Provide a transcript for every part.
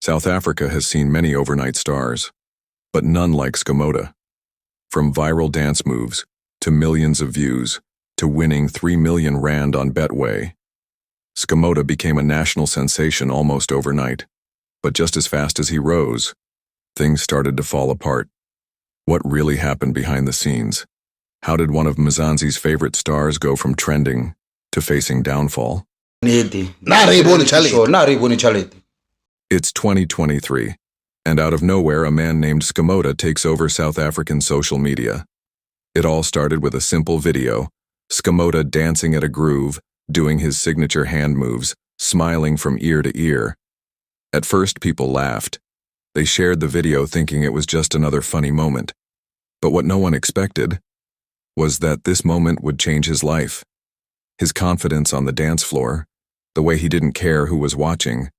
South Africa has seen many overnight stars, but none like Skomota. From viral dance moves, to millions of views, to winning 3 million rand on Betway, Skomota became a national sensation almost overnight. But just as fast as he rose, things started to fall apart. What really happened behind the scenes? How did one of Mzansi's favorite stars go from trending to facing downfall? It's 2023, and out of nowhere a man named Skomota takes over South African social media. It all started with a simple video, Skomota dancing at a groove, doing his signature hand moves, smiling from ear to ear. At first people laughed. They shared the video thinking it was just another funny moment. But what no one expected was that this moment would change his life. His confidence on the dance floor, the way he didn't care who was watching,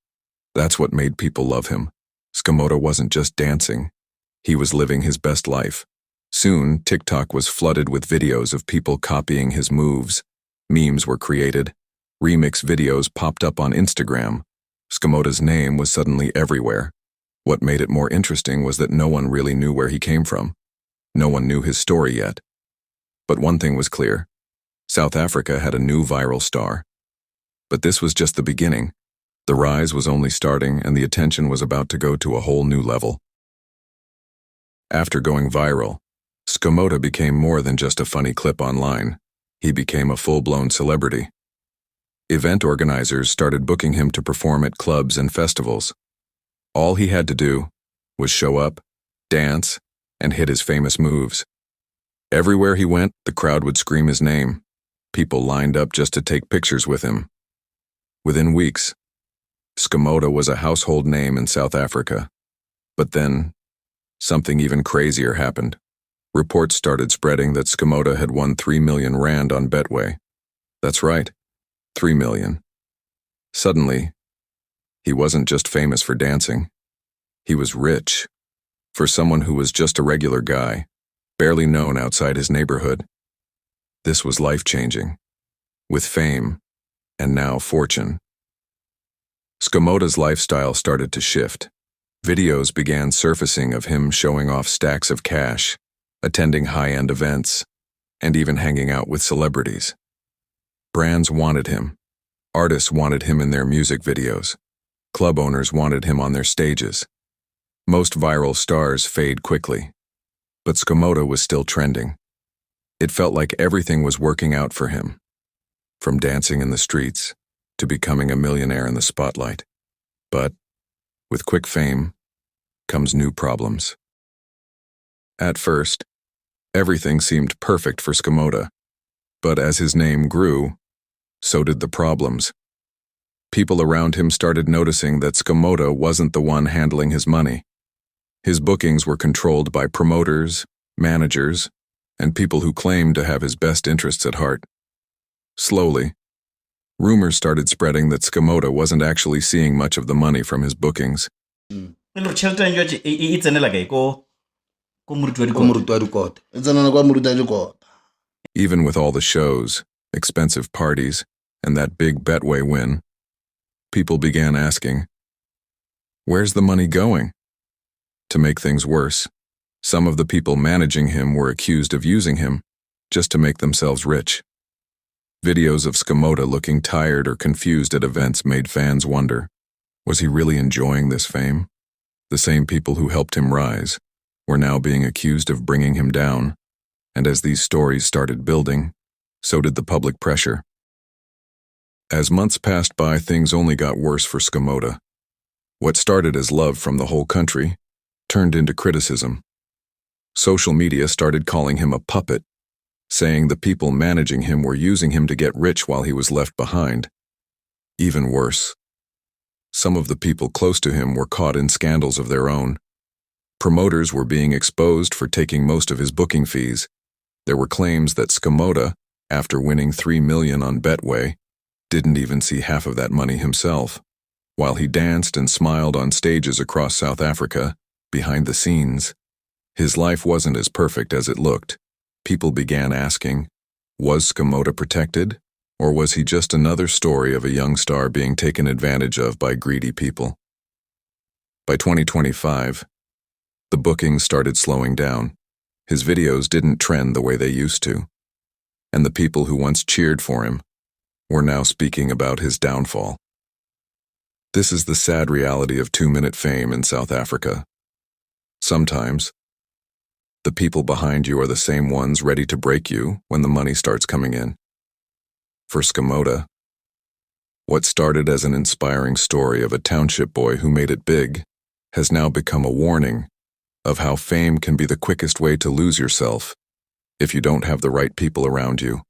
that's what made people love him. Skomota wasn't just dancing. He was living his best life. Soon, TikTok was flooded with videos of people copying his moves. Memes were created. Remix videos popped up on Instagram. Skomota's name was suddenly everywhere. What made it more interesting was that no one really knew where he came from. No one knew his story yet. But one thing was clear. South Africa had a new viral star. But this was just the beginning. The rise was only starting and the attention was about to go to a whole new level. After going viral, Skomota became more than just a funny clip online. He became a full-blown celebrity. Event organizers started booking him to perform at clubs and festivals. All he had to do was show up, dance, and hit his famous moves. Everywhere he went, the crowd would scream his name. People lined up just to take pictures with him. Within weeks, Skomota was a household name in South Africa. But then, something even crazier happened. Reports started spreading that Skomota had won 3 million rand on Betway. That's right, 3 million. Suddenly, he wasn't just famous for dancing. He was rich. For someone who was just a regular guy, barely known outside his neighborhood. This was life-changing. With fame, and now fortune. Skomota's lifestyle started to shift. Videos began surfacing of him showing off stacks of cash, attending high-end events, and even hanging out with celebrities. Brands wanted him. Artists wanted him in their music videos. Club owners wanted him on their stages. Most viral stars fade quickly. But Skomota was still trending. It felt like everything was working out for him. From dancing in the streets to becoming a millionaire in the spotlight. But with quick fame comes new problems. At first, everything seemed perfect for Skomota. But as his name grew, so did the problems. People around him started noticing that Skomota wasn't the one handling his money. His bookings were controlled by promoters, managers, and people who claimed to have his best interests at heart. Slowly, rumors started spreading that Skomota wasn't actually seeing much of the money from his bookings. Even with all the shows, expensive parties, and that big Betway win, people began asking, where's the money going? To make things worse, some of the people managing him were accused of using him just to make themselves rich. Videos of Skomota looking tired or confused at events made fans wonder, was he really enjoying this fame? The same people who helped him rise were now being accused of bringing him down, and as these stories started building, so did the public pressure. As months passed by, things only got worse for Skomota. What started as love from the whole country turned into criticism. Social media started calling him a puppet, saying the people managing him were using him to get rich while he was left behind. Even worse, some of the people close to him were caught in scandals of their own. Promoters were being exposed for taking most of his booking fees. There were claims that Skomota, after winning 3 million on Betway, didn't even see half of that money himself. While he danced and smiled on stages across South Africa, behind the scenes, his life wasn't as perfect as it looked. People began asking, was Skomota protected, or was he just another story of a young star being taken advantage of by greedy people? By 2025, the bookings started slowing down. His videos didn't trend the way they used to, and the people who once cheered for him were now speaking about his downfall. This is the sad reality of 2-minute fame in South Africa. Sometimes, the people behind you are the same ones ready to break you when the money starts coming in. For Skomota, what started as an inspiring story of a township boy who made it big has now become a warning of how fame can be the quickest way to lose yourself if you don't have the right people around you.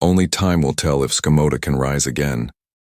Only time will tell if Skomota can rise again.